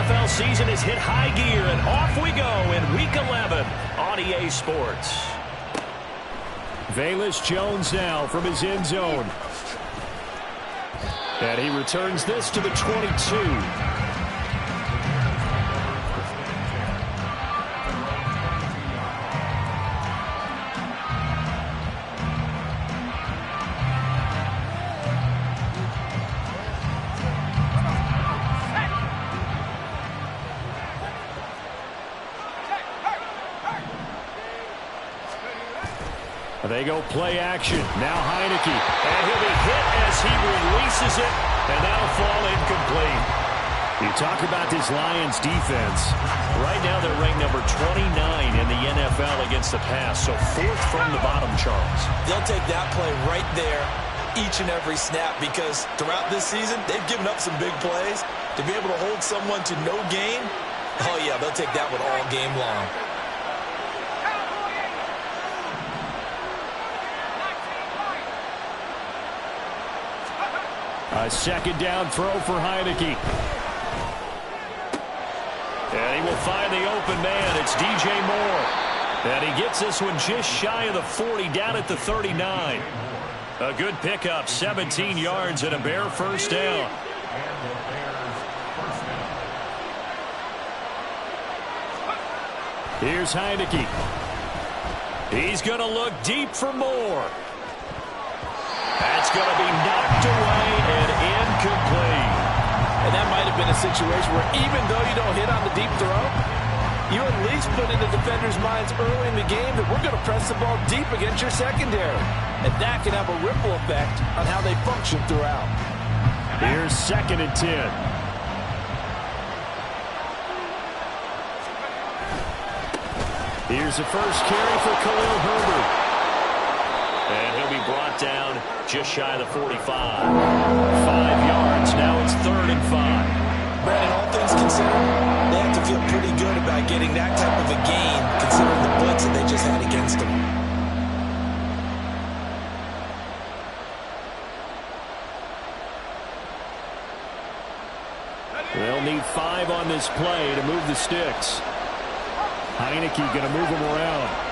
NFL season has hit high gear, and off we go in Week 11 on EA Sports. Velus Jones now from his end zone. And he returns this to the 22. They go play action. Now Heineke. And he'll be hit as he releases it. And that'll fall incomplete. You talk about this Lions defense. Right now they're ranked number 29 in the NFL against the pass. So fourth from the bottom, Charles. They'll take that play right there each and every snap because throughout this season they've given up some big plays. To be able to hold someone to no gain, oh yeah, they'll take that one all game long. A second down throw for Heineke. And he will find the open man. It's DJ Moore. And he gets this one just shy of the 40, down at the 39. A good pickup, 17 yards and a Bear first down. Here's Heineke. He's going to look deep for Moore. That's going to be knocked away and incomplete. And that might have been a situation where even though you don't hit on the deep throw, you at least put in the defender's minds early in the game that we're going to press the ball deep against your secondary. And that can have a ripple effect on how they function throughout. Here's 2nd and 10. Here's the first carry for Khalil Herbert. And he'll be brought down just shy of the 45. 5 yards. Now it's 3rd and 5. Brandon, all things considered, they have to feel pretty good about getting that type of a gain considering the blitz that they just had against them. They'll need 5 on this play to move the sticks. Heineke going to move him around.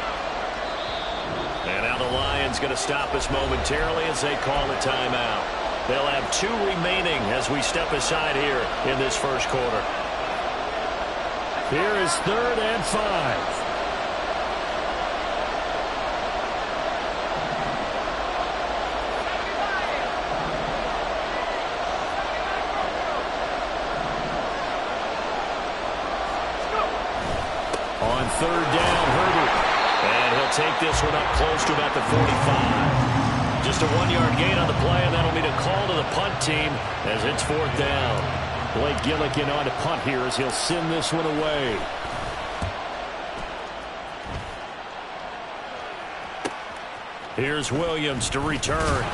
And now the Lions going to stop us momentarily as they call a timeout. They'll have 2 remaining as we step aside here in this first quarter. Here is 3rd and 5. On 3rd down, Herbert. And he'll take this one up close to about the 45. Just a 1-yard gain on the play, and that'll be a call to the punt team as it's 4th down. Blake Gillikin on to punt here as he'll send this one away. Here's Williams to return.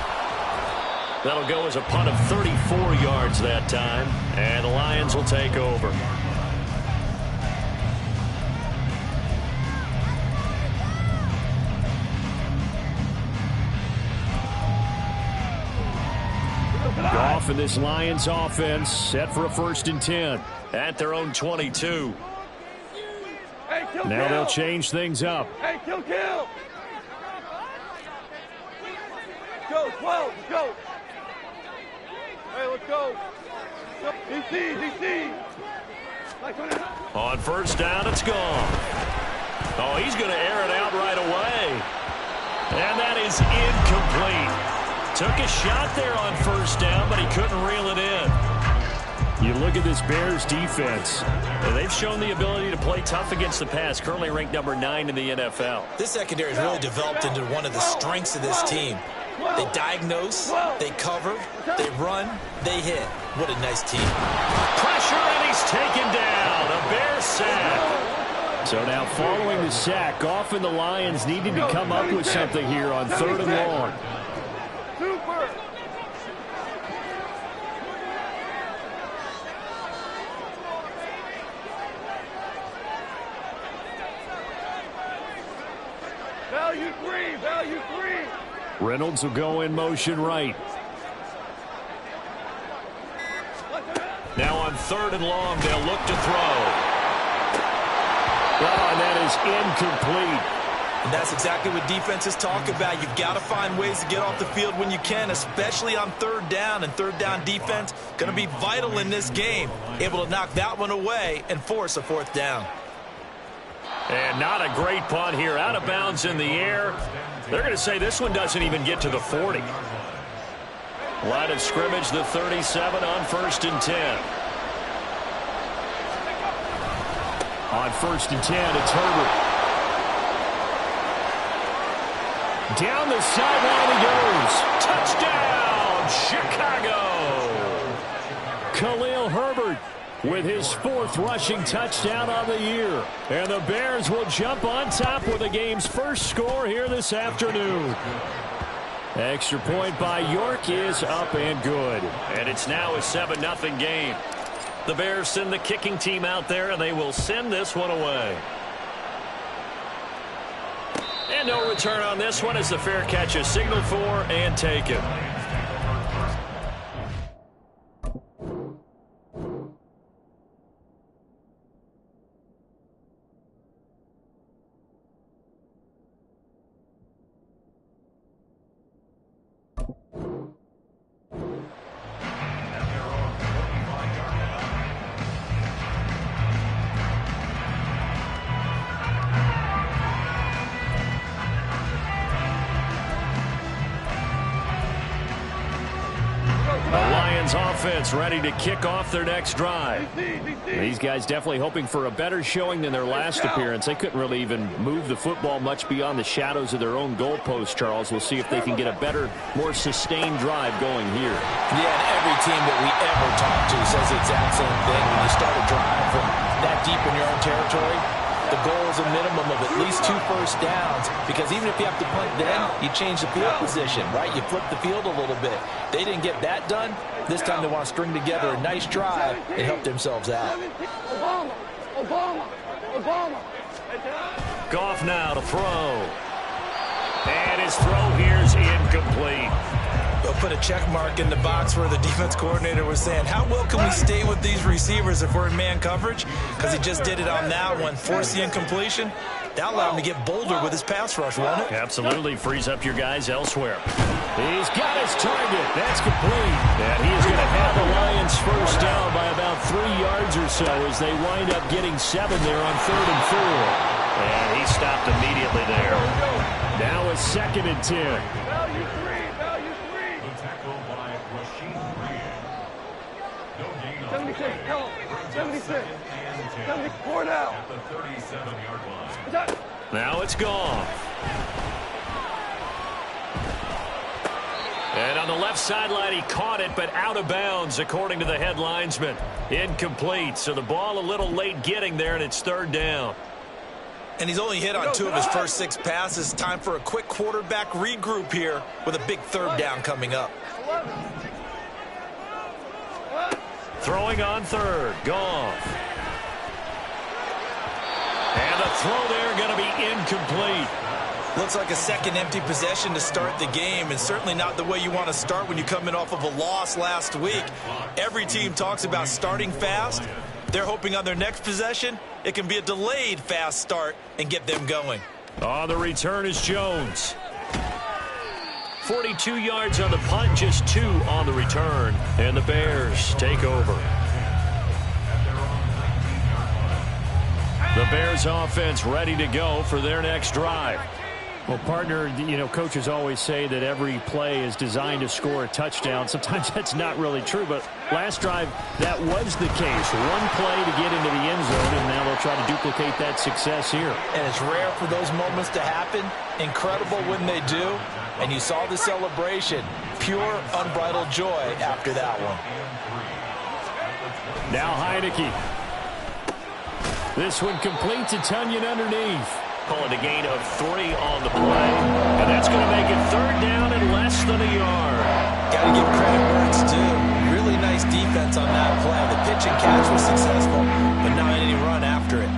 That'll go as a punt of 34 yards that time, and the Lions will take over. Goff and this Lions offense set for a 1st and 10 at their own 22. Hey, now they'll change things up. Hey, kill. Go, 12, let's go. Hey, let's go. DC. On 1st down, it's gone. Oh, he's going to air it out right away. And that is incomplete. Took a shot there on 1st down, but he couldn't reel it in. You look at this Bears defense. They've shown the ability to play tough against the pass, currently ranked number 9 in the NFL. This secondary has really developed into one of the strengths of this team. They diagnose, they cover, they run, they hit. What a nice team. Pressure, and he's taken down. A Bear sack. So now following the sack, Goff and the Lions needed to come up with something here on 3rd and long. Super. Value three. Reynolds will go in motion right. Now on 3rd and long. They'll look to throw. Oh, and that is incomplete. And that's exactly what defenses talk about. You've got to find ways to get off the field when you can, especially on 3rd down. And 3rd down defense going to be vital in this game. Able to knock that one away and force a 4th down. And not a great punt here. Out of bounds in the air. They're going to say this one doesn't even get to the 40. Line of scrimmage, the 37 on 1st and 10. On 1st and 10, it's Herbert. Down the sideline he goes. Touchdown, Chicago. Khalil Herbert with his 4th rushing touchdown on the year. And the Bears will jump on top with the game's first score here this afternoon. Extra point by York is up and good. And it's now a 7-0 game. The Bears send the kicking team out there, and they will send this one away. And no return on this one as the fair catch is signaled for and taken. Offense ready to kick off their next drive. These guys definitely hoping for a better showing than their last appearance. They couldn't really even move the football much beyond the shadows of their own goalpost, Charles. We'll see if they can get a better, more sustained drive going here. Yeah, and every team that we ever talk to says the exact same thing. When you start a drive from that deep in your own territory, the goal is a minimum of at least 2 first downs, because even if you have to punt then, you change the field position, right? You flip the field a little bit. They didn't get that done. This time they want to string together a nice drive and help themselves out. Obama. Goff now to throw. And his throw here is incomplete. They'll put a check mark in the box where the defense coordinator was saying, how well can we stay with these receivers if we're in man coverage? Because he just did it on that one, forced the incompletion. That allowed him to get bolder with his pass rush, won't it? Absolutely frees up your guys elsewhere. He's got his target. That's complete. And he is going to have the Lions first down by about 3 yards or so as they wind up getting 7 there on 3rd and 4. And he stopped immediately there. Now a 2nd and 10. Value three. 76, go. 76. 74 now. Now it's gone. And on the left sideline, he caught it, but out of bounds, according to the head linesman. Incomplete. So the ball a little late getting there, and it's 3rd down. And he's only hit on 2 of his first 6 passes. Time for a quick quarterback regroup here with a big 3rd down coming up. Throwing on 3rd. Goff. And the throw there going to be incomplete. Looks like a second empty possession to start the game, and certainly not the way you want to start when you come in off of a loss last week. Every team talks about starting fast. They're hoping on their next possession, it can be a delayed fast start and get them going. On the return is Jones. 42 yards on the punt, just 2 on the return. And the Bears take over. The Bears offense ready to go for their next drive. Well, partner, you know, coaches always say that every play is designed to score a touchdown. Sometimes that's not really true, but last drive, that was the case. One play to get into the end zone, and now they'll try to duplicate that success here. And it's rare for those moments to happen. Incredible when they do. And you saw the celebration. Pure, unbridled joy after that one. Now Heineke. This one complete to Tunyon underneath. Call it a gain of 3 on the play. And that's going to make it 3rd down and less than a yard. Got to give credit where it's due. Really nice defense on that play. The pitch and catch was successful, but not any run after it.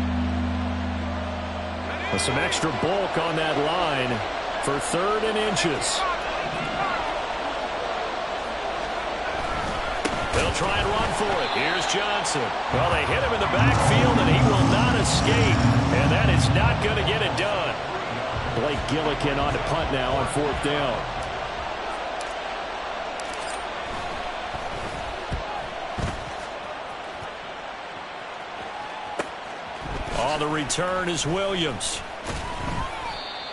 With some extra bulk on that line for 3rd and inches. They'll try and run for it. Here's Johnson. Well, they hit him in the backfield, and he will not escape. And that is not going to get it done. Blake Gillikin on to punt now on 4th down. On the return is Williams.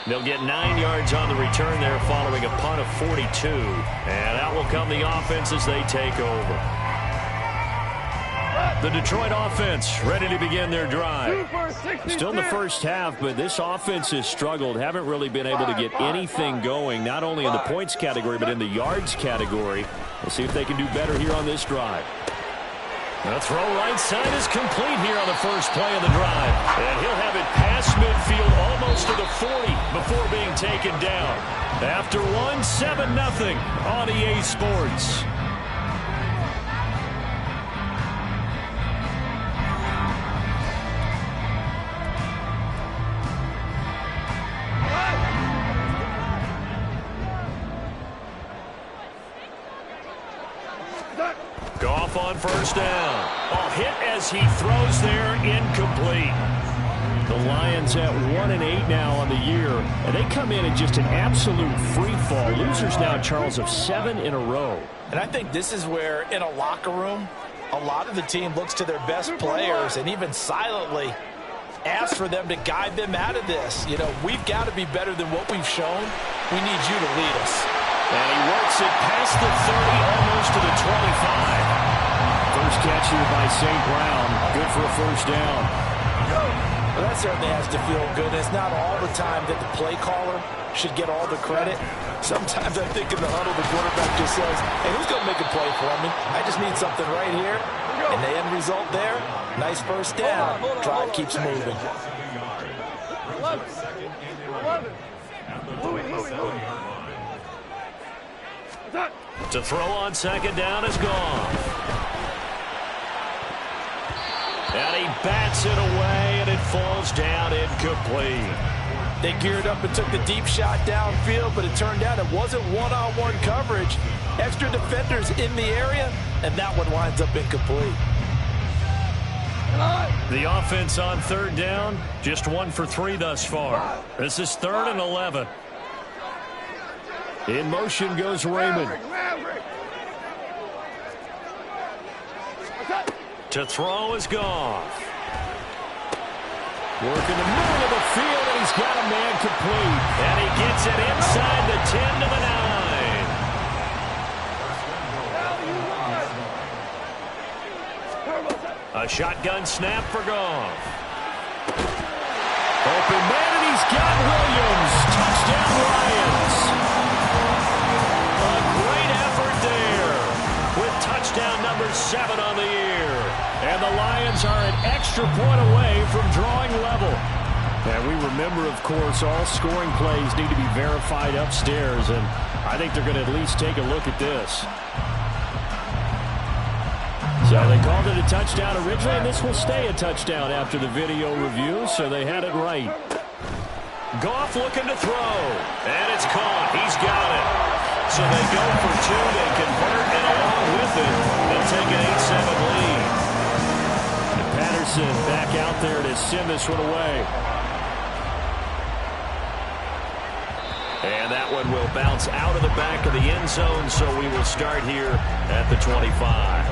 They'll get 9 yards on the return there following a punt of 42. And out will come the offense as they take over. The Detroit offense ready to begin their drive. Still in the first half, but this offense has struggled. Haven't really been able to get anything going, not only in the points category, but in the yards category. We'll see if they can do better here on this drive. The throw right side is complete here on the first play of the drive. And he'll have it past midfield almost to the 40 before being taken down. After 7-0 on EA Sports. Goff on first down. Hit as he throws there, incomplete. The Lions at 1-8 now on the year, and they come in just an absolute free fall. Losers now, Charles, of 7 in a row. And I think this is where, in a locker room, a lot of the team looks to their best players and even silently asks for them to guide them out of this. You know, we've got to be better than what we've shown. We need you to lead us. And he works it past the 30, almost to the 25. First catch here by St. Brown. Good for a first down. Well, that certainly has to feel good. It's not all the time that the play caller should get all the credit. Sometimes I think in the huddle, the quarterback just says, hey, who's going to make a play for me? I just need something right here. And the end result there, nice first down. Drive keeps moving. 11. Louis. To throw on second down is gone. And he bats it away, and it falls down incomplete. They geared up and took the deep shot downfield, but it turned out it wasn't one-on-one coverage. Extra defenders in the area, and that one winds up incomplete. The offense on third down, just 1 for 3 thus far. This is 3rd and 11. In motion goes Raymond. To throw is Goff. Working the middle of the field, and he's got a man complete. And he gets it inside the 10 to the 9. A shotgun snap for Goff. Open man, and he's got Williams. Touchdown, Lions. A great effort there with touchdown number 7 on the year. And the Lions are an extra point away from drawing level. And we remember, of course, all scoring plays need to be verified upstairs. And I think they're going to at least take a look at this. So they called it a touchdown originally, and this will stay a touchdown after the video review, so they had it right. Goff looking to throw, and it's caught. He's got it. So they go for 2, they convert, and along with it, they'll take an 8-7 lead. And Patterson back out there to send this one away. And that one will bounce out of the back of the end zone, so we will start here at the 25.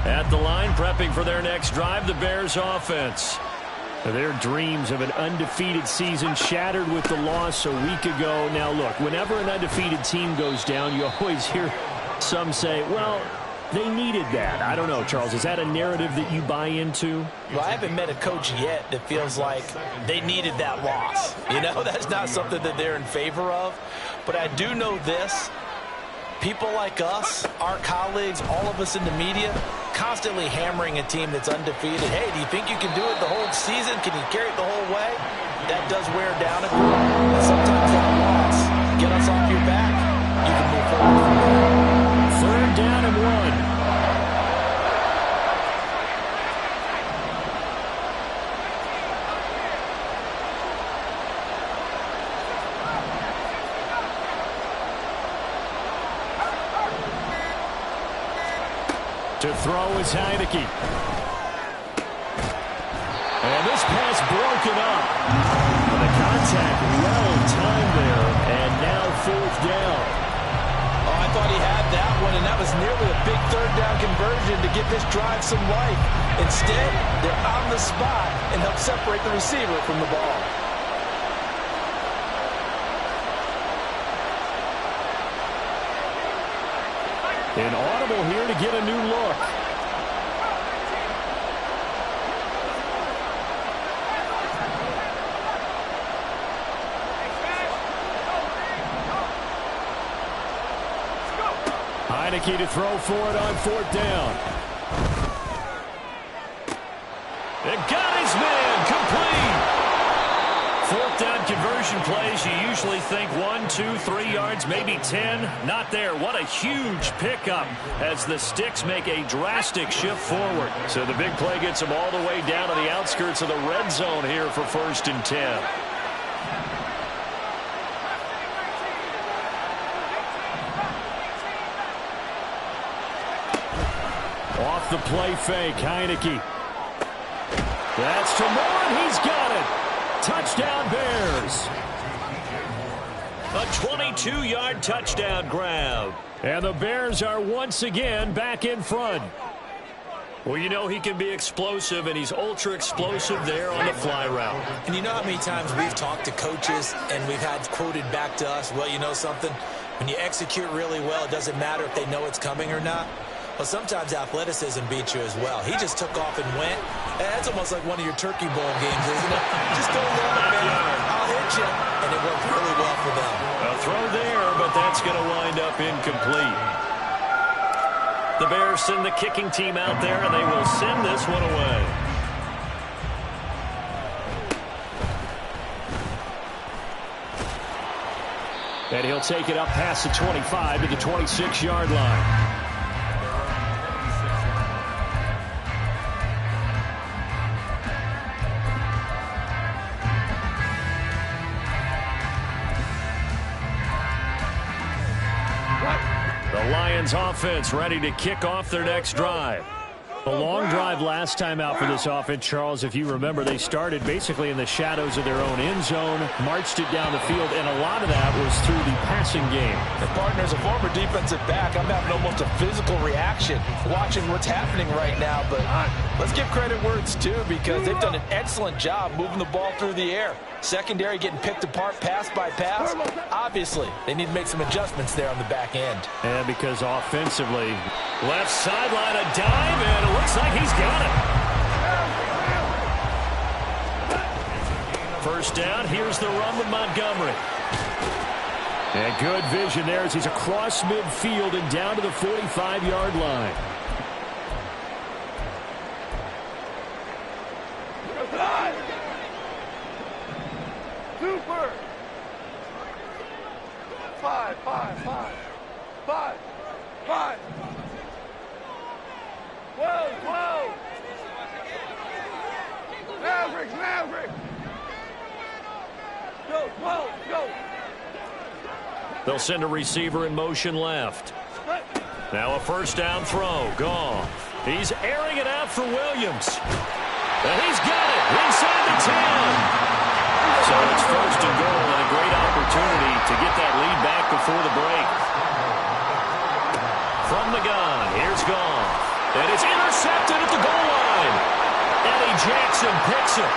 At the line, prepping for their next drive, the Bears offense. Their dreams of an undefeated season shattered with the loss a week ago. Now, look, whenever an undefeated team goes down, you always hear some say, well, they needed that. I don't know, Charles. Is that a narrative that you buy into? Well, I haven't met a coach yet that feels like they needed that loss. You know, that's not something that they're in favor of. But I do know this. People like us, our colleagues, all of us in the media, constantly hammering a team that's undefeated. Hey, do you think you can do it the whole season? Can you carry it the whole way? That does wear down a group. And sometimes that loss, get us off your back, you can move forward from there. 3rd down and 1. To throw is Heineke. And this pass broken up. The contact well timed there, and now 4th down. Oh, I thought he had that one, and that was nearly a big 3rd down conversion to give this drive some life. Instead, they're on the spot and help separate the receiver from the ball. An audible here to get a new look. Heineke to throw for it on 4th down. It got his man complete. 4th down conversion plays, you usually think 1, 2, 3 yards, maybe 10. Not there. What a huge pickup as the Sticks make a drastic shift forward. So the big play gets them all the way down to the outskirts of the red zone here for 1st and 10. Off the play fake, Heineke. That's to Moore, and he's got it. Touchdown, Bears. A 22-yard touchdown grab. And the Bears are once again back in front. Well, you know he can be explosive, and he's ultra-explosive there on the fly route. And you know how many times we've talked to coaches and we've had quoted back to us, well, you know something? When you execute really well, it doesn't matter if they know it's coming or not. Well, sometimes athleticism beats you as well. He just took off and went. That's almost like one of your turkey bowl games, isn't it? Just go long, man. I'll hit you. And it worked really well for them. A throw there, but that's going to wind up incomplete. The Bears send the kicking team out there, and they will send this one away. And he'll take it up past the 25 to the 26-yard line. Lions offense ready to kick off their next drive. A long drive last time out for this offense, Charles. If you remember, they started basically in the shadows of their own end zone, marched it down the field, and a lot of that was through the passing game. The partner, as a former defensive back, I'm having almost a physical reaction watching what's happening right now. But let's give credit where it's due, because they've done an excellent job moving the ball through the air. Secondary getting picked apart pass by pass. Obviously, they need to make some adjustments there on the back end. And because offensively, left sideline, a dive, and it looks like he's got it. First down, here's the run with Montgomery. And good vision there as he's across midfield and down to the 45-yard line. Super. 5, 5, 5, 5, 5. 12, 12. Mavericks, Mavericks. Go, 12, go. They'll send a receiver in motion left. Now a first down throw. Goff. He's airing it out for Williams. And he's got it inside the 10. So it's first and goal, and a great opportunity to get that lead back before the break. From the gun, here's Goff. And it's intercepted at the goal line. Eddie Jackson picks it.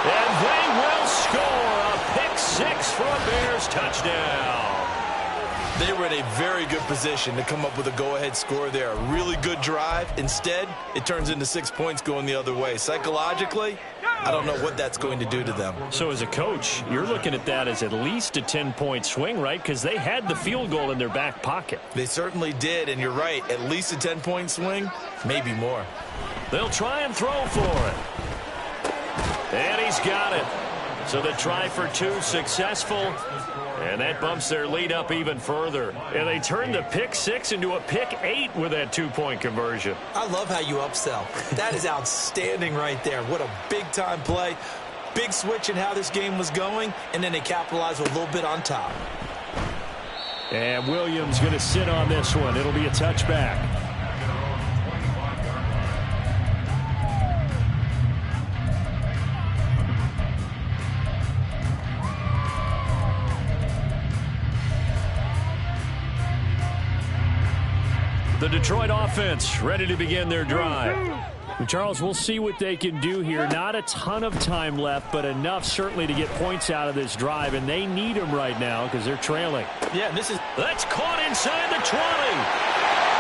And they will score a pick six for a Bears touchdown. They were in a very good position to come up with a go-ahead score there. A really good drive. Instead, it turns into 6 points going the other way. Psychologically, I don't know what that's going to do to them. So as a coach, you're looking at that as at least a 10-point swing, right? Because they had the field goal in their back pocket. They certainly did, and you're right. At least a 10-point swing, maybe more. They'll try and throw for it. And he's got it. So the try for two successful. And that bumps their lead up even further. And they turn the pick six into a pick 8 with that 2-point conversion. I love how you upsell. That is outstanding right there. What a big-time play. Big switch in how this game was going, and then they capitalized with a little bit on top. And Williams going to sit on this one. It'll be a touchback. The Detroit offense ready to begin their drive. Charles, we'll see what they can do here. Not a ton of time left, but enough certainly to get points out of this drive, and they need them right now because they're trailing. Yeah, That's caught inside the 20.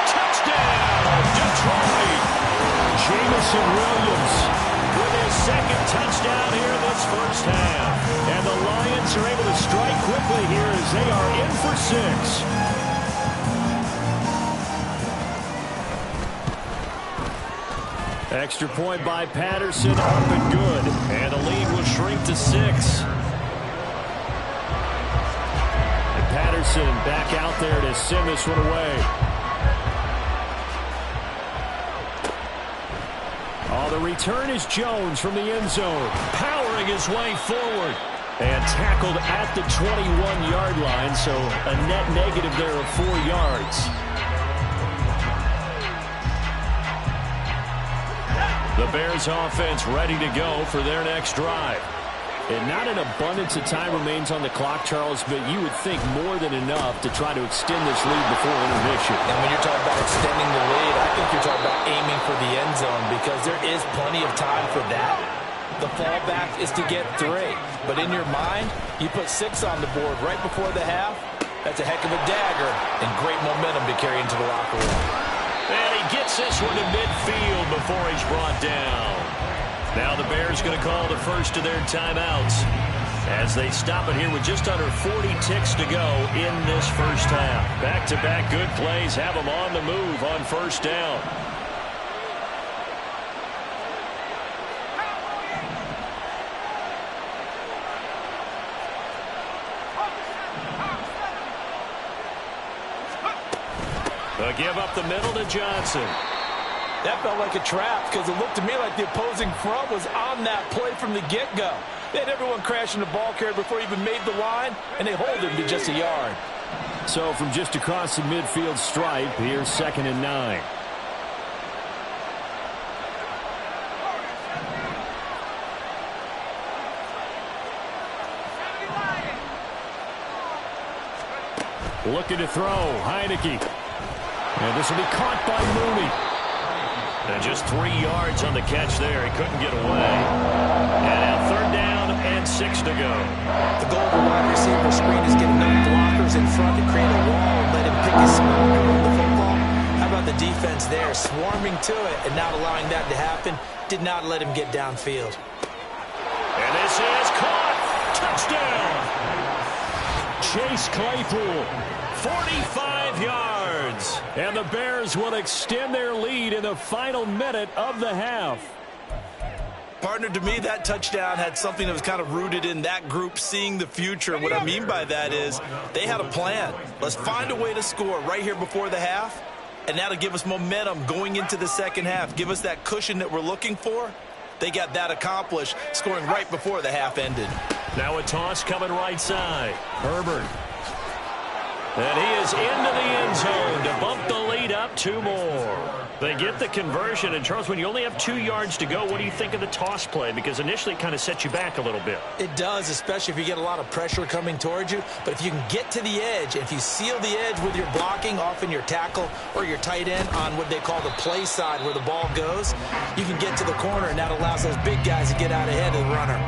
Touchdown, Detroit. Jamison Williams with his second touchdown here this first half. And the Lions are able to strike quickly here as they are in for 6. Extra point by Patterson, up and good. And the lead will shrink to 6. And Patterson back out there to send this one away. Oh, the return is Jones from the end zone, powering his way forward. And tackled at the 21-yard line, so a net negative there of 4 yards. The Bears offense ready to go for their next drive. And not an abundance of time remains on the clock, Charles, but you would think more than enough to try to extend this lead before intermission. And when you're talking about extending the lead, I think you're talking about aiming for the end zone because there is plenty of time for that. The fallback is to get 3. But in your mind, you put 6 on the board right before the half. That's a heck of a dagger and great momentum to carry into the locker room. And he gets this one to midfield before he's brought down. Now the Bears going to call the first of their timeouts as they stop it here with just under 40 ticks to go in this first half. Back-to-back good plays have them on the move on first down. They'll give up the middle to Johnson. That felt like a trap because it looked to me like the opposing front was on that play from the get-go. They had everyone crashing the ball carrier before he even made the line, and they hold him to just a yard. So from just across the midfield stripe, here's 2nd and 9. Looking to throw, Heineke. And this will be caught by Mooney. And just 3 yards on the catch there. He couldn't get away. And now 3rd down and 6 to go. The goal of a wide receiver screen is get enough blockers in front to create a wall and let him pick his spot on the football. How about the defense there, swarming to it and not allowing that to happen? Did not let him get downfield. And this is caught. Touchdown. Chase Claypool, 45 yards. And the Bears will extend their lead in the final minute of the half. Partner, to me, that touchdown had something that was kind of rooted in that group seeing the future. What I mean by that is they had a plan. Let's find a way to score right here before the half, and that'll give us momentum going into the second half. Give us that cushion that we're looking for. They got that accomplished, scoring right before the half ended. Now a toss coming right side. Herbert. And he is into the end zone to bump the lead up 2 more. They get the conversion. And, Charles, when you only have 2 yards to go, what do you think of the toss play? Because initially it kind of sets you back a little bit. It does, especially if you get a lot of pressure coming towards you. But if you can get to the edge, if you seal the edge with your blocking, often your tackle or your tight end on what they call the play side where the ball goes, you can get to the corner, and that allows those big guys to get out ahead of the runner.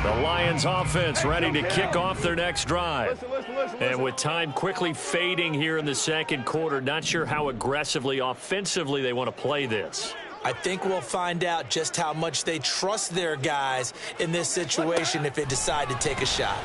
The Lions offense ready to kick off their next drive. And with time quickly fading here in the second quarter, not sure how aggressively, offensively they want to play this. I think we'll find out just how much they trust their guys in this situation if they decide to take a shot.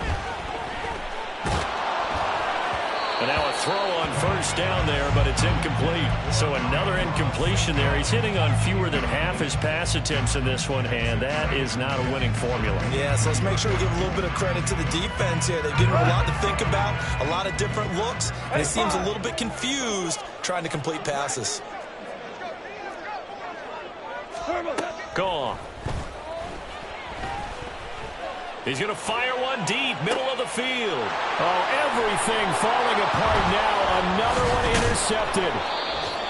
And now a throw on first down there, but it's incomplete. So another incompletion there. He's hitting on fewer than half his pass attempts in this one, and that is not a winning formula. Yeah, so let's make sure we give a little bit of credit to the defense here. They've given him a lot to think about, a lot of different looks, and he seems a little bit confused trying to complete passes. Gone. He's going to fire one deep, middle of the field. Oh, everything falling apart now. Another one intercepted.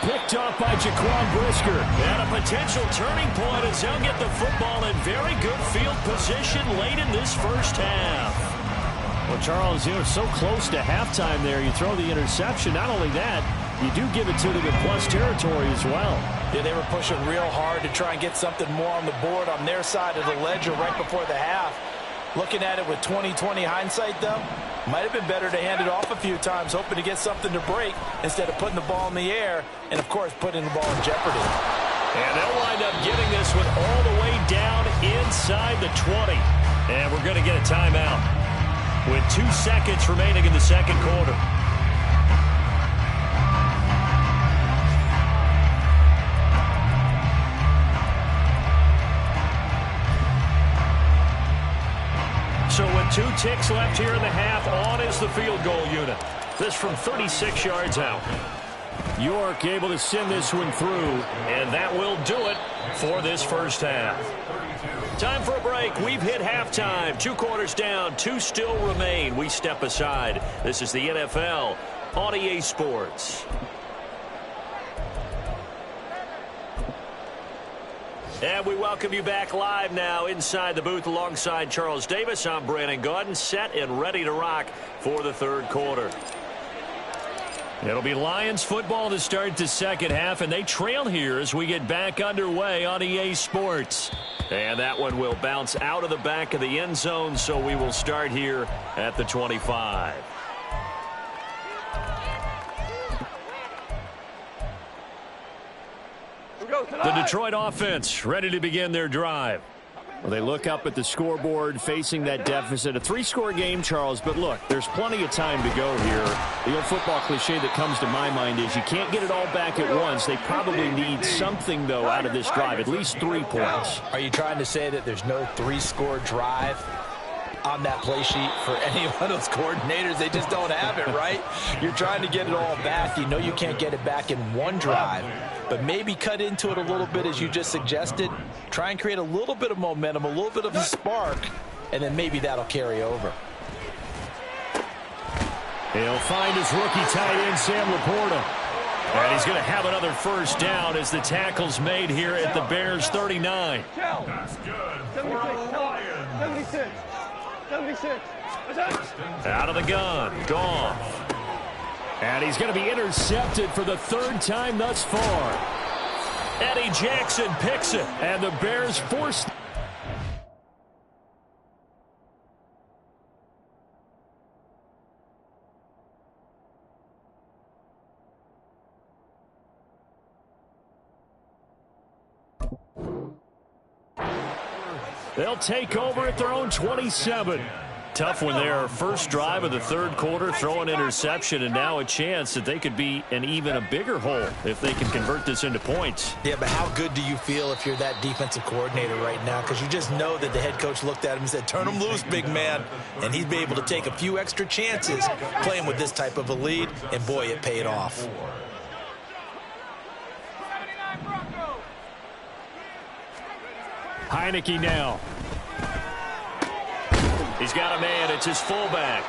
Picked off by Jaquan Brisker. And a potential turning point as they'll get the football in very good field position late in this first half. Well, Charles, you're so close to halftime there. You throw the interception. Not only that, you do give it to them in plus territory as well. Yeah, they were pushing real hard to try and get something more on the board on their side of the ledger right before the half. Looking at it with 20/20 hindsight, though, might have been better to hand it off a few times, hoping to get something to break instead of putting the ball in the air and, of course, putting the ball in jeopardy. And they'll wind up getting this one all the way down inside the 20. And we're going to get a timeout with 2 seconds remaining in the second quarter. So with 2 ticks left here in the half, on is the field goal unit. This from 36 yards out. York able to send this one through. And that will do it for this first half. Time for a break. We've hit halftime. 2 quarters down, 2 still remain. We step aside. This is the NFL on EA Sports. And we welcome you back live now inside the booth alongside Charles Davis. I'm Brandon Gaudin, set and ready to rock for the third quarter. It'll be Lions football to start the second half, and they trail here as we get back underway on EA Sports. And that one will bounce out of the back of the end zone, so we will start here at the 25. The Detroit offense ready to begin their drive. Well, they look up at the scoreboard facing that deficit. A 3-score game, Charles, but look, there's plenty of time to go here. The old football cliche that comes to my mind is you can't get it all back at once. They probably need something, though, out of this drive, at least 3 points. Are you trying to say that there's no 3-score drive on that play sheet for any one of those coordinators? They just don't have it, right? You're trying to get it all back. You know you can't get it back in one drive, but maybe cut into it a little bit as you just suggested. Try and create a little bit of momentum, a little bit of a spark, and then maybe that'll carry over. He'll find his rookie tight end, Sam Laporta. And he's going to have another first down as the tackle's made here at the Bears 39. That's good for the Lions. 76. Out of the gun, Goff. And he's going to be intercepted for the 3rd time thus far. Eddie Jackson picks it. And the Bears force. They'll take over at their own 27. Tough one there. First drive of the third quarter, throw an interception, and now a chance that they could be in even a bigger hole if they can convert this into points. Yeah, but how good do you feel if you're that defensive coordinator right now? Because you just know that the head coach looked at him and said, turn him loose, big man. And he'd be able to take a few extra chances playing with this type of a lead, and boy, it paid off. Heineke now. He's got a man. It's his fullback.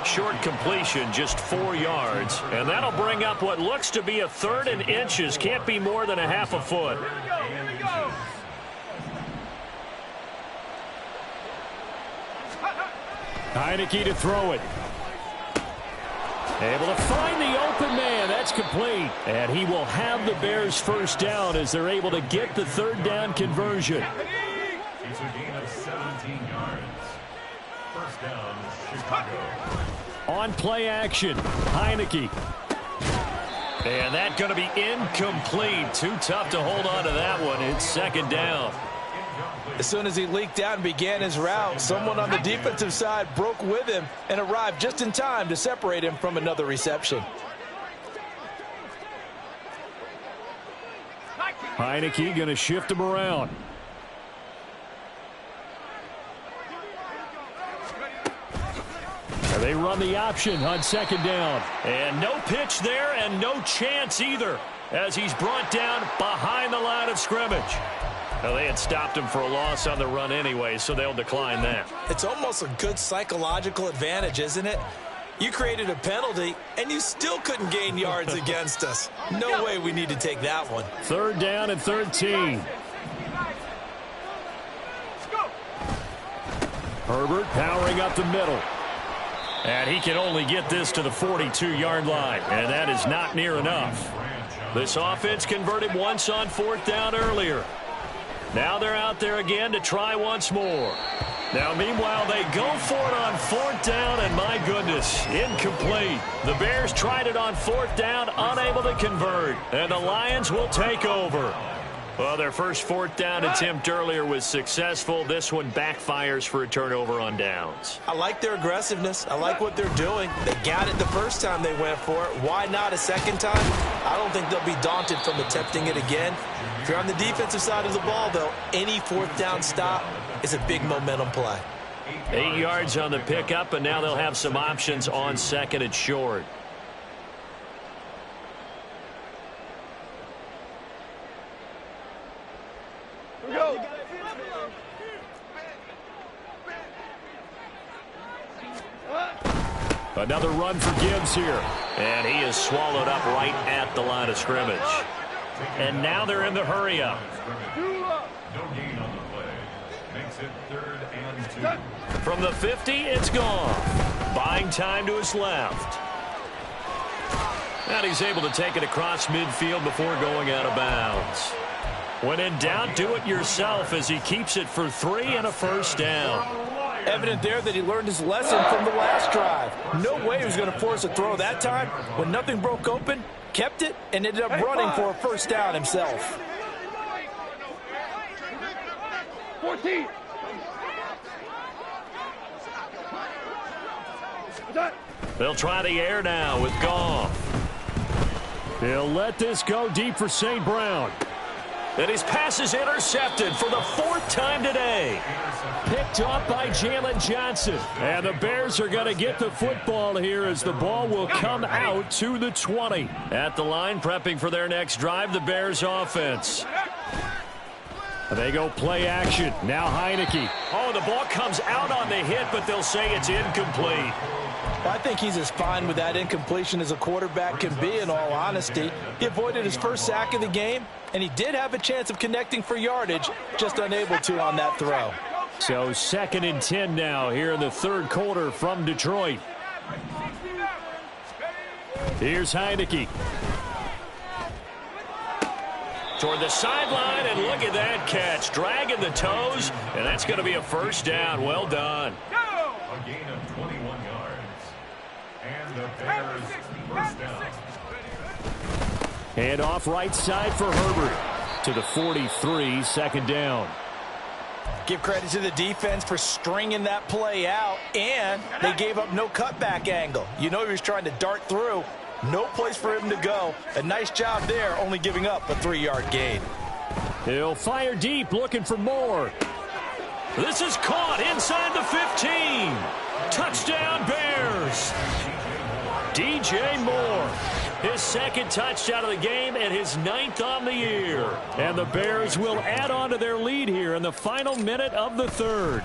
Short completion, just 4 yards. And that'll bring up what looks to be a 3rd and inches. Can't be more than a half a foot. Here we go. Heineke to throw it. Able to find the open man. That's complete. And he will have the Bears first down as they're able to get the 3rd down conversion. It's a gain of 17 yards. First down, Chicago. On play action, Heineke. And that's going to be incomplete. Too tough to hold on to that one. It's 2nd down. As soon as he leaked out and began his route, someone on the defensive side broke with him and arrived just in time to separate him from another reception. Heineke going to shift him around. They run the option on second down. And no pitch there and no chance either as he's brought down behind the line of scrimmage. Well, they had stopped him for a loss on the run anyway, so they'll decline that. It's almost a good psychological advantage, isn't it? You created a penalty, and you still couldn't gain yards against us. No way we need to take that one. Third down and 13. Herbert powering up the middle. And he can only get this to the 42-yard line, and that is not near enough. This offense converted once on fourth down earlier. Now they're out there again to try once more. Now, meanwhile, they go for it on fourth down, and my goodness, incomplete. The Bears tried it on fourth down, unable to convert, and the Lions will take over. Well, their first fourth down attempt earlier was successful. This one backfires for a turnover on downs. I like their aggressiveness. I like what they're doing. They got it the first time they went for it. Why not a second time? I don't think they'll be daunted from attempting it again. If you're on the defensive side of the ball, though, any fourth down stop is a big momentum play. 8 yards on the pickup, and now they'll have some options on second and short. Go. Another run for Gibbs here. And he is swallowed up right at the line of scrimmage. And now they're in the hurry-up. No gain on the play. Makes it 3rd and 2. From the 50, it's gone. Buying time to his left. And he's able to take it across midfield before going out of bounds. When in doubt, do it yourself as he keeps it for 3 and a first down. Evident there that he learned his lesson from the last drive. No way he was going to force a throw that time. When nothing broke open, kept it, and ended up running for a first down himself. 14. They'll try the air now with Goff. He'll let this go deep for St. Brown. And his pass is intercepted for the 4th time today. Picked off by Jalen Johnson. And the Bears are going to get the football here as the ball will come out to the 20. At the line, prepping for their next drive, the Bears offense. They go play action. Now Heineke. Oh, the ball comes out on the hit, but they'll say it's incomplete. I think he's as fine with that incompletion as a quarterback can be, in all honesty. He avoided his first sack of the game, and he did have a chance of connecting for yardage, just unable to on that throw. So 2nd and 10 now here in the 3rd quarter from Detroit. Here's Heineke. Toward the sideline, and look at that catch. Dragging the toes, and that's going to be a first down. Well done. A gain of 21 yards. And the Bears first down. Hand off right side for Herbert to the 43, 2nd down. Give credit to the defense for stringing that play out, and they gave up no cutback angle. You know he was trying to dart through. No place for him to go. A nice job there, only giving up a 3-yard gain. He'll fire deep, looking for more. This is caught inside the 15. Touchdown, Bears. DJ Moore. His 2nd touchdown of the game and his 9th on the year. And the Bears will add on to their lead here in the final minute of the 3rd.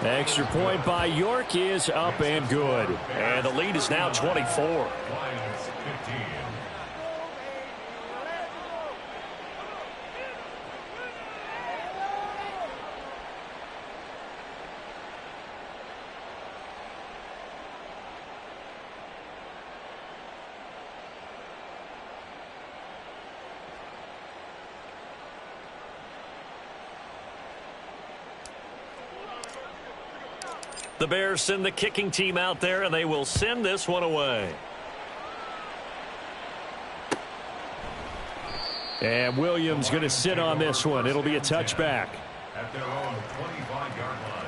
Extra point by York is up and good. And the lead is now 24. Lions 15. The Bears send the kicking team out there, and they will send this one away. And Williams going to sit on this one. It'll be a touchback. At their own 25-yard line.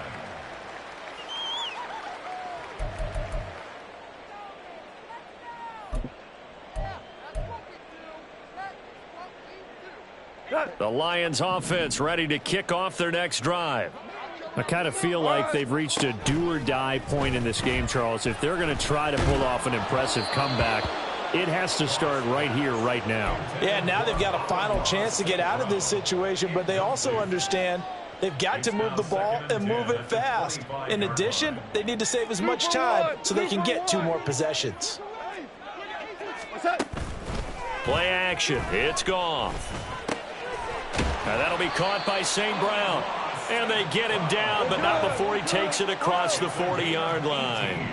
The Lions offense ready to kick off their next drive. I kind of feel like they've reached a do-or-die point in this game, Charles. If they're going to try to pull off an impressive comeback, it has to start right here, right now. Yeah, now they've got a final chance to get out of this situation, but they also understand they've got to move the ball and move it fast. In addition, they need to save as much time so they can get 2 more possessions. Play action. It's gone. Now that'll be caught by St. Brown. And they get him down, but not before he takes it across the 40-yard line.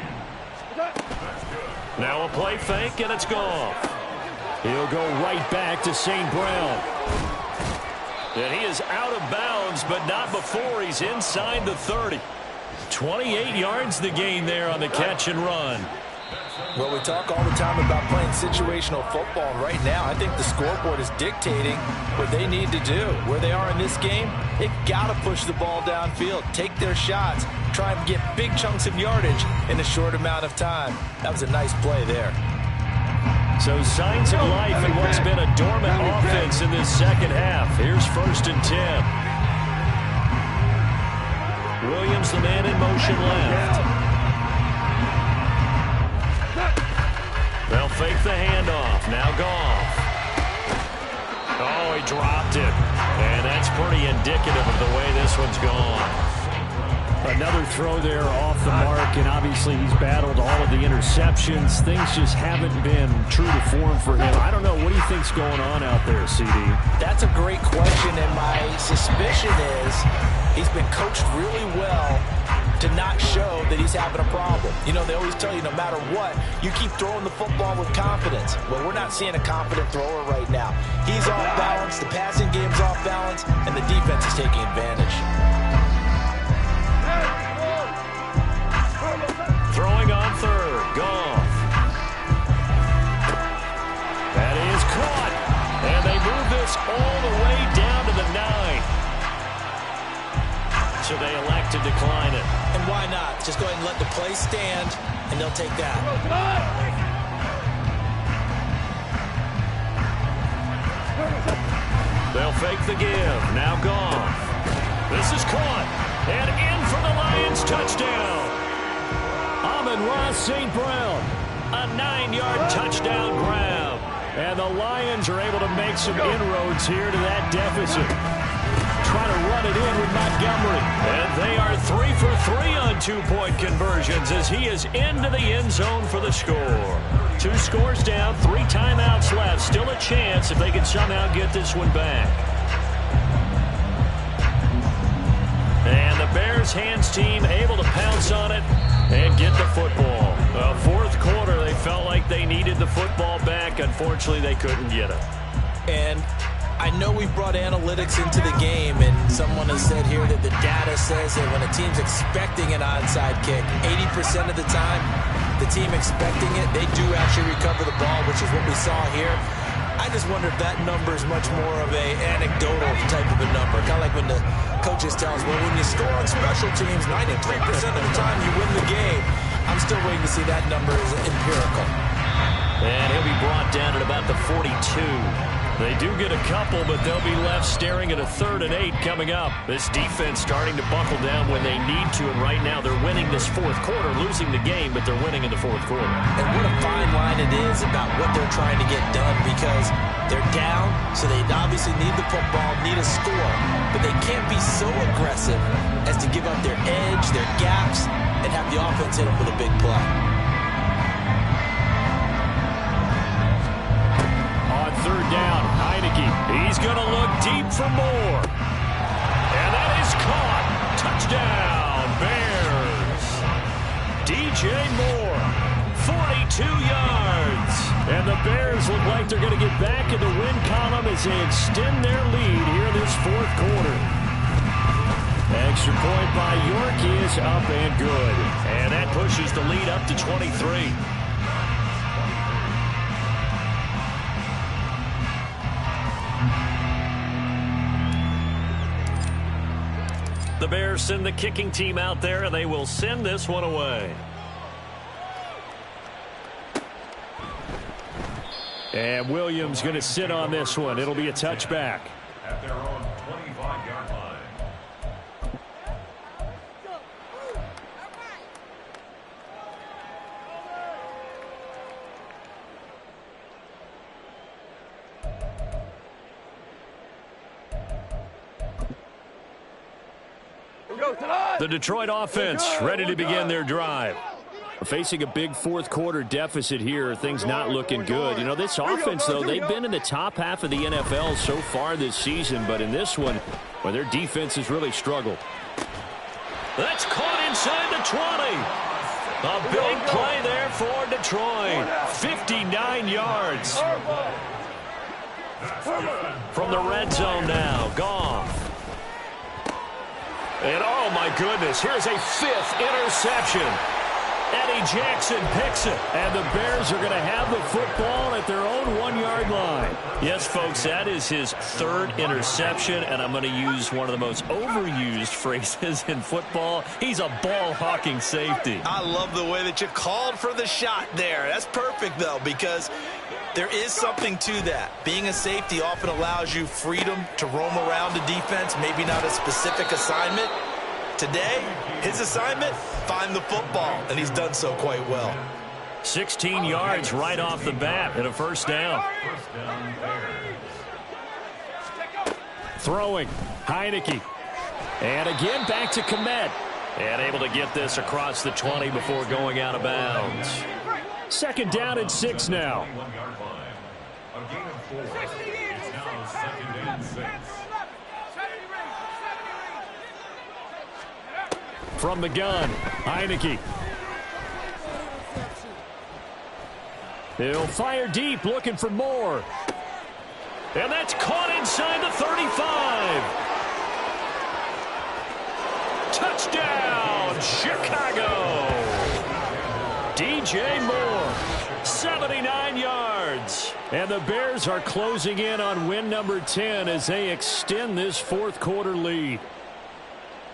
Now a play fake, and it's gone. He'll go right back to St. Brown. And he is out of bounds, but not before he's inside the 30. 28 yards the gain there on the catch and run. Well, we talk all the time about playing situational football. Right now, I think the scoreboard is dictating what they need to do. Where they are in this game, they've got to push the ball downfield, take their shots, try and get big chunks of yardage in a short amount of time. That was a nice play there. So signs of life in what's been a dormant offense in this second half. Here's 1st and 10. Williams, the man in motion left. They'll fake the handoff. Now Goff. Oh, he dropped it. And that's pretty indicative of the way this one's gone. Another throw there off the mark, and obviously he's battled all of the interceptions. Things just haven't been true to form for him. I don't know. What do you think's going on out there, CD? That's a great question, and my suspicion is he's been coached really well to not show that he's having a problem. You know, they always tell you no matter what, you keep throwing the football with confidence. Well, we're not seeing a confident thrower right now. He's off balance, the passing game's off balance, and the defense is taking advantage. Throwing on 3rd, Goff. That is caught, and they move this all the way down to the 9. So they elect to decline it. And why not? Just go ahead and let the play stand, and they'll take that. They'll fake the give. Now Goff. This is caught. And in for the Lions touchdown. Amon-Ra St. Brown. A 9-yard touchdown grab. And the Lions are able to make some inroads here to that deficit. Trying to run it in with Montgomery. And they are 3 for 3 on 2-point conversions as he is into the end zone for the score. 2 scores down, 3 timeouts left. Still a chance if they can somehow get this one back. And the Bears hands team able to pounce on it and get the football. 4th quarter, they felt like they needed the football back. Unfortunately, they couldn't get it. And I know we brought analytics into the game, and someone has said here that the data says that when a team's expecting an onside kick, 80% of the time, the team expecting it, they do actually recover the ball, which is what we saw here. I just wonder if that number is much more of a anecdotal type of a number. Kind of like when the coaches tell us, well, when you score on special teams, 93% of the time you win the game. I'm still waiting to see that number is empirical. And he'll be brought down at about the 42. They do get a couple, but they'll be left staring at a 3rd and 8 coming up. This defense starting to buckle down when they need to, and right now they're winning this 4th quarter, losing the game, but they're winning in the 4th quarter. And what a fine line it is about what they're trying to get done, because they're down, so they obviously need the football, need a score, but they can't be so aggressive as to give up their edge, their gaps, and have the offense hit them with a big play. On 3rd down, Heineke. He's going to look deep for more. And that is caught. Touchdown, Bears. DJ Moore, 42 yards. And the Bears look like they're going to get back in the win column as they extend their lead here this 4th quarter. Extra point by York is up and good. And that pushes the lead up to 23. Bears send the kicking team out there, and they will send this one away. And Williams going to sit on this one. It'll be a touchback. At their own 25-yard line. The Detroit offense ready to begin their drive. Facing a big fourth quarter deficit here, things not looking good. You know, this offense, though, they've been in the top half of the NFL so far this season, but in this one, well, their defense has really struggled. That's caught inside the 20. A big play there for Detroit. 59 yards. From the red zone now, Goff. And oh my goodness, here's a 5th interception. Eddie Jackson picks it, and the Bears are going to have the football at their own 1-yard line. Yes, folks, that is his 3rd interception, and I'm going to use one of the most overused phrases in football. He's a ball-hawking safety. I love the way that you called for the shot there. That's perfect, though, because there is something to that. Being a safety often allows you freedom to roam around the defense, maybe not a specific assignment. Today, his assignment, find the football, and he's done so quite well. 16 yards right off the bat and a first down. Throwing, Heineke. And again, back to Komet. And able to get this across the 20 before going out of bounds. 2nd down and 6 now. A gain of 4. It's now 2nd and 6. From the gun, Heineke. He'll fire deep, looking for more. And that's caught inside the 35. Touchdown, Chicago. DJ Moore, 79 yards. And the Bears are closing in on win number 10 as they extend this fourth quarter lead.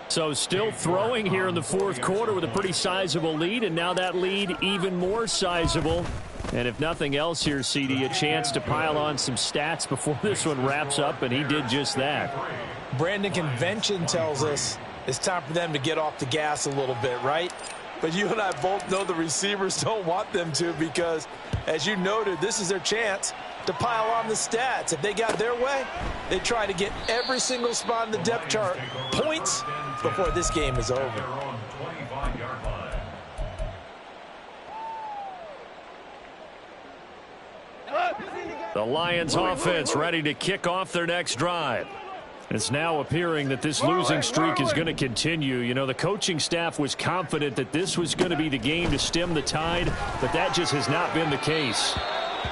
So still throwing here in the fourth quarter with a pretty sizable lead, and now that lead even more sizable. And if nothing else here, CD, a chance to pile on some stats before this one wraps up, and he did just that. Brandon, convention tells us it's time for them to get off the gas a little bit, right? But you and I both know the receivers don't want them to because, as you noted, this is their chance to pile on the stats. If they got their way, they try to get every single spot in the depth chart points before this game is over. The Lions offense ready to kick off their next drive. It's now appearing that this losing streak is going to continue. You know, the coaching staff was confident that this was going to be the game to stem the tide, but that just has not been the case.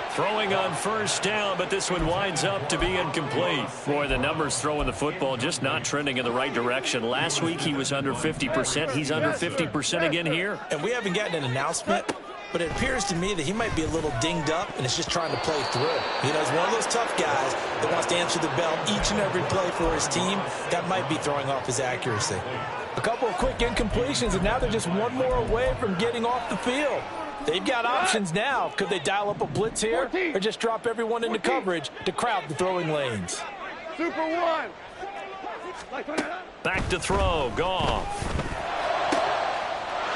Throwing on first down, but this one winds up to be incomplete. Boy, the numbers throwing the football just not trending in the right direction. Last week he was under 50%. He's under 50% again here. And we haven't gotten an announcement, but it appears to me that he might be a little dinged up and is just trying to play through. You know, he's one of those tough guys that wants to answer the bell each and every play for his team. That might be throwing off his accuracy. A couple of quick incompletions, and now they're just one more away from getting off the field. They've got options now. Could they dial up a blitz here or just drop everyone into coverage to crowd the throwing lanes? Super one. Back to throw, Goff.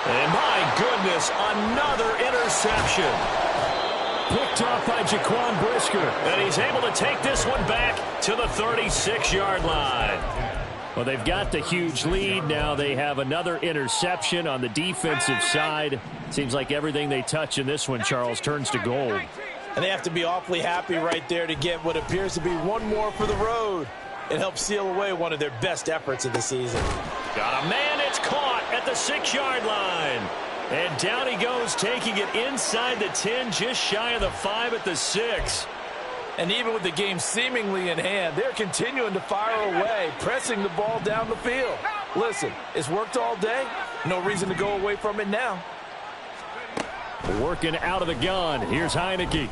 And my goodness, another interception. Picked off by Jaquan Brisker. And he's able to take this one back to the 36-yard line. Well, they've got the huge lead. Now they have another interception on the defensive side. Seems like everything they touch in this one, Charles, turns to gold. And they have to be awfully happy right there to get what appears to be one more for the road. It helps seal away one of their best efforts of the season. Got a man, it's caught at the 6-yard line. And down he goes, taking it inside the 10, just shy of the 5 at the 6. And even with the game seemingly in hand, they're continuing to fire away, pressing the ball down the field. Listen, it's worked all day. No reason to go away from it now. Working out of the gun. Here's Heineke.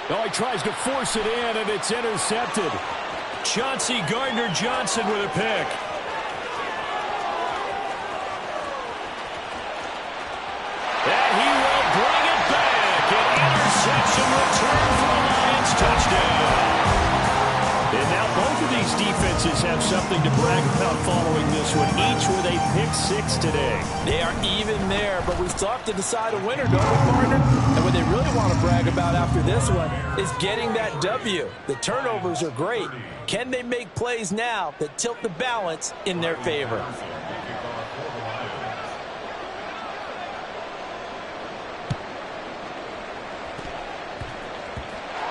Oh, he tries to force it in, and it's intercepted. Chauncey Gardner-Johnson with a pick. catch and return for a Lions touchdown. And now both of these defenses have something to brag about following this one, each with a pick six today. They are even there, but we still have to decide a winner, don't we, partner? And what they really want to brag about after this one is getting that W. The turnovers are great. Can they make plays now that tilt the balance in their favor?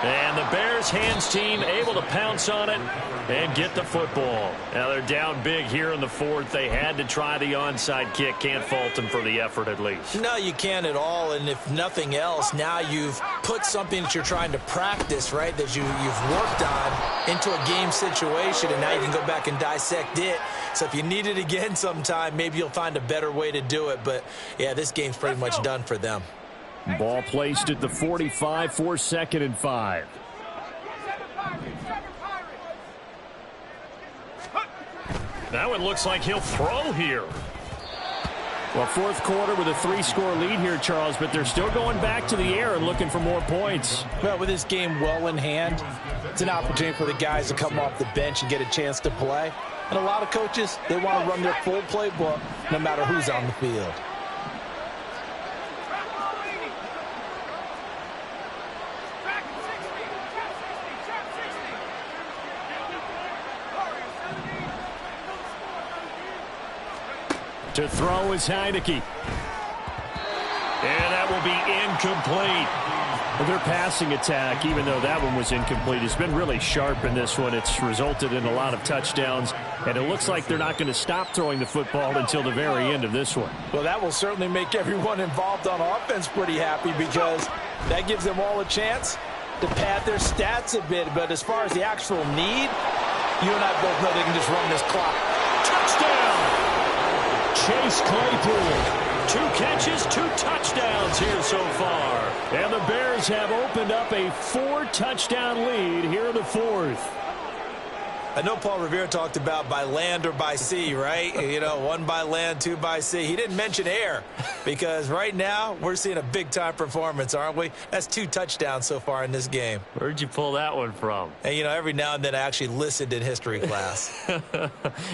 And the Bears hands team able to pounce on it and get the football. Now they're down big here in the fourth. They had to try the onside kick. Can't fault them for the effort at least. No, you can't at all. And if nothing else, now you've put something that you're trying to practice, right, that you've worked on into a game situation, and now you can go back and dissect it. So if you need it again sometime, maybe you'll find a better way to do it. But, yeah, this game's pretty much done for them. Ball placed at the 45 for 2nd and 5. Now it looks like he'll throw here. Well, fourth quarter with a 3-score lead here, Charles, but they're still going back to the air and looking for more points. Well, with this game well in hand, it's an opportunity for the guys to come off the bench and get a chance to play. And a lot of coaches, they want to run their full playbook no matter who's on the field. To throw is Heineke. And that will be incomplete. Well, their passing attack, even though that one was incomplete, has been really sharp in this one. It's resulted in a lot of touchdowns, and it looks like they're not going to stop throwing the football until the very end of this one. Well, that will certainly make everyone involved on offense pretty happy, because that gives them all a chance to pad their stats a bit. But as far as the actual need, you and I both know they can just run this clock. Touchdown! Chase Claypool. 2 catches, 2 touchdowns here so far. And the Bears have opened up a 4-touchdown lead here in the fourth. I know Paul Revere talked about by land or by sea, right? You know, 1 by land, 2 by sea. He didn't mention air, because right now we're seeing a big-time performance, aren't we? That's 2 touchdowns so far in this game. Where'd you pull that one from? And, you know, every now and then I actually listened in history class.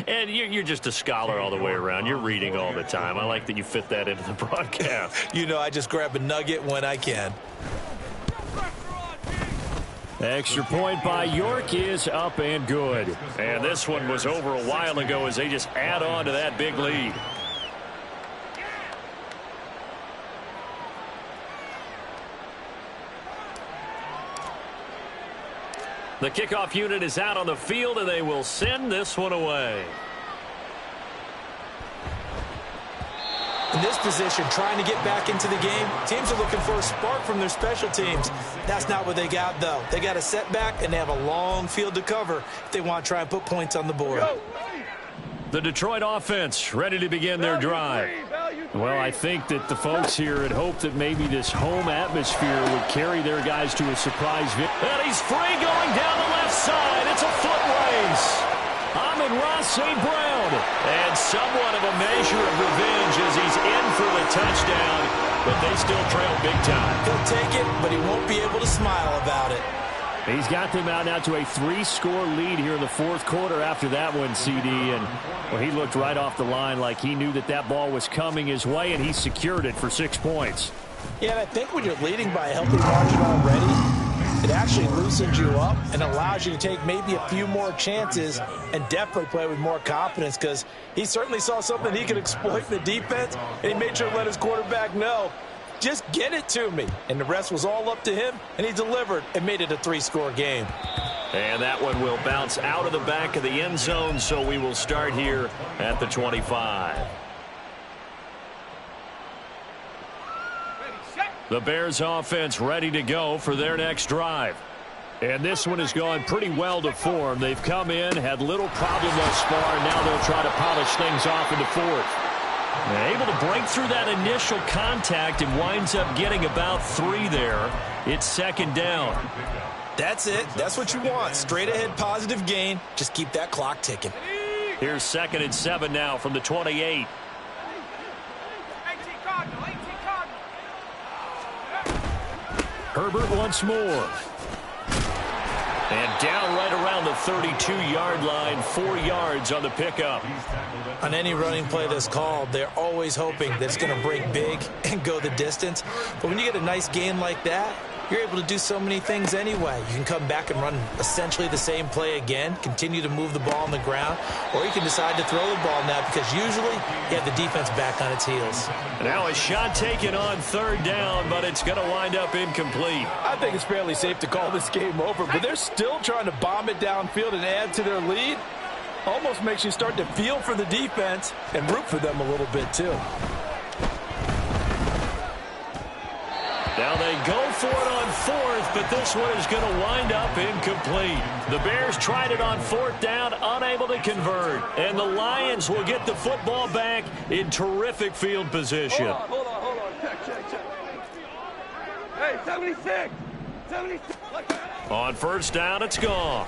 And you're just a scholar all the way around. You're reading all the time. I like that you fit that into the broadcast. You know, I just grab a nugget when I can. Extra point by York is up and good. And this one was over a while ago as they just add on to that big lead. The kickoff unit is out on the field, and they will send this one away. In this position, trying to get back into the game, teams are looking for a spark from their special teams. That's not what they got, though. They got a setback, and they have a long field to cover if they want to try and put points on the board. The Detroit offense ready to begin their drive. Well, I think that the folks here had hoped that maybe this home atmosphere would carry their guys to a surprise victory. And he's free going down the left side. It's a foot race. Amon-Ra St. Brown. And somewhat of a measure of revenge as he's in for the touchdown, but they still trail big time. He'll take it, but he won't be able to smile about it. He's got them out now to a 3-score lead here in the fourth quarter after that one, CD. And well, he looked right off the line like he knew that that ball was coming his way, and he secured it for 6 points. Yeah, and I think when you're leading by a healthy margin already, it actually loosens you up and allows you to take maybe a few more chances and definitely play with more confidence, because he certainly saw something he could exploit in the defense, and he made sure to let his quarterback know, just get it to me. And the rest was all up to him, and he delivered and made it a 3-score game. And that one will bounce out of the back of the end zone, so we will start here at the 25. The Bears offense ready to go for their next drive. And this one has gone pretty well to form. They've come in, had little problem thus far, and now they'll try to polish things off in the fourth. They're able to break through that initial contact and winds up getting about 3 there. It's 2nd down. That's it. That's what you want. Straight ahead positive gain. Just keep that clock ticking. Here's 2nd and 7 now from the 28. Herbert once more. And down right around the 32-yard line, 4 yards on the pickup. On any running play that's called, they're always hoping that it's going to break big and go the distance. But when you get a nice gain like that, you're able to do so many things anyway. You can come back and run essentially the same play again, continue to move the ball on the ground, or you can decide to throw the ball now because usually you have the defense back on its heels. Now a shot taken on 3rd down, but it's going to wind up incomplete. I think it's fairly safe to call this game over, but they're still trying to bomb it downfield and add to their lead. Almost makes you start to feel for the defense and root for them a little bit too. Now they go for it on 4th, but this one is going to wind up incomplete. The Bears tried it on 4th down, unable to convert. And the Lions will get the football back in terrific field position. Hold on. Check. Hey, 76. 76. On 1st down, it's gone.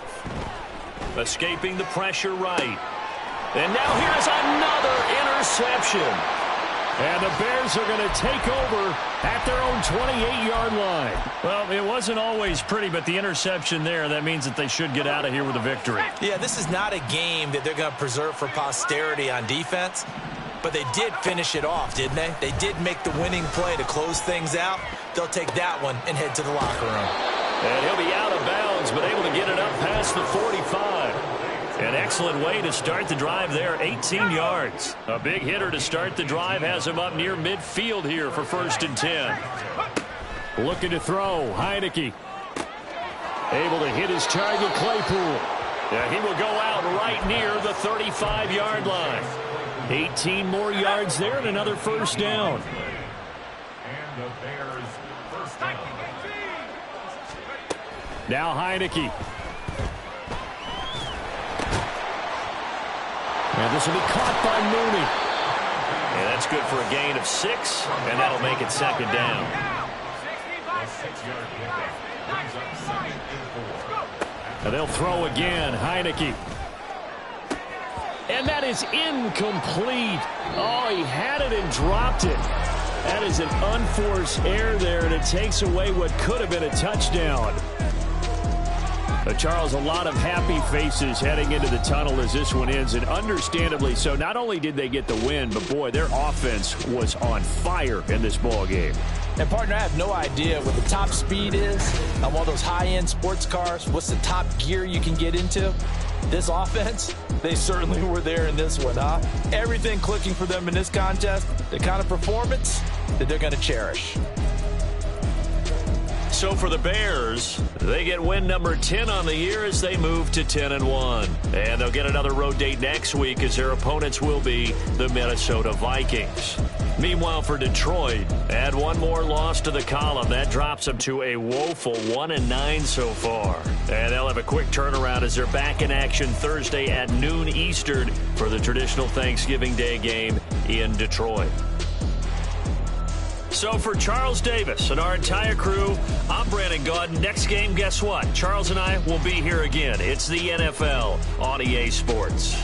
Escaping the pressure right. And now here's another interception. And the Bears are going to take over at their own 28-yard line. Well, it wasn't always pretty, but the interception there, that means that they should get out of here with a victory. Yeah, this is not a game that they're going to preserve for posterity on defense, but they did finish it off, didn't they? They did make the winning play to close things out. They'll take that one and head to the locker room. And he'll be out of bounds, but able to get it up past the 45. An excellent way to start the drive there, 18 yards. A big hitter to start the drive has him up near midfield here for 1st and 10. Looking to throw, Heineke. Able to hit his target, Claypool. Yeah, he will go out right near the 35-yard line. 18 more yards there and another 1st down. And the Bears first down. Now Heineke. And this will be caught by Mooney. And that's good for a gain of 6, and that'll make it 2nd down. And they'll throw again, Heineke. And that is incomplete. Oh, he had it and dropped it. That is an unforced error there, and it takes away what could have been a touchdown. Charles, a lot of happy faces heading into the tunnel as this one ends, and understandably so. Not only did they get the win, but boy, their offense was on fire in this ball game. And partner, I have no idea what the top speed is on one of those high-end sports cars. What's the top gear you can get into? This offense, they certainly were there in this one, huh? Everything clicking for them in this contest, the kind of performance that they're going to cherish. So for the Bears, they get win number 10 on the year as they move to 10-1. And they'll get another road date next week as their opponents will be the Minnesota Vikings. Meanwhile, for Detroit, add one more loss to the column. That drops them to a woeful 1-9 so far. And they'll have a quick turnaround as they're back in action Thursday at noon Eastern for the traditional Thanksgiving Day game in Detroit. So for Charles Davis and our entire crew, I'm Brandon Gaudin. Next game, guess what? Charles and I will be here again. It's the NFL on EA Sports.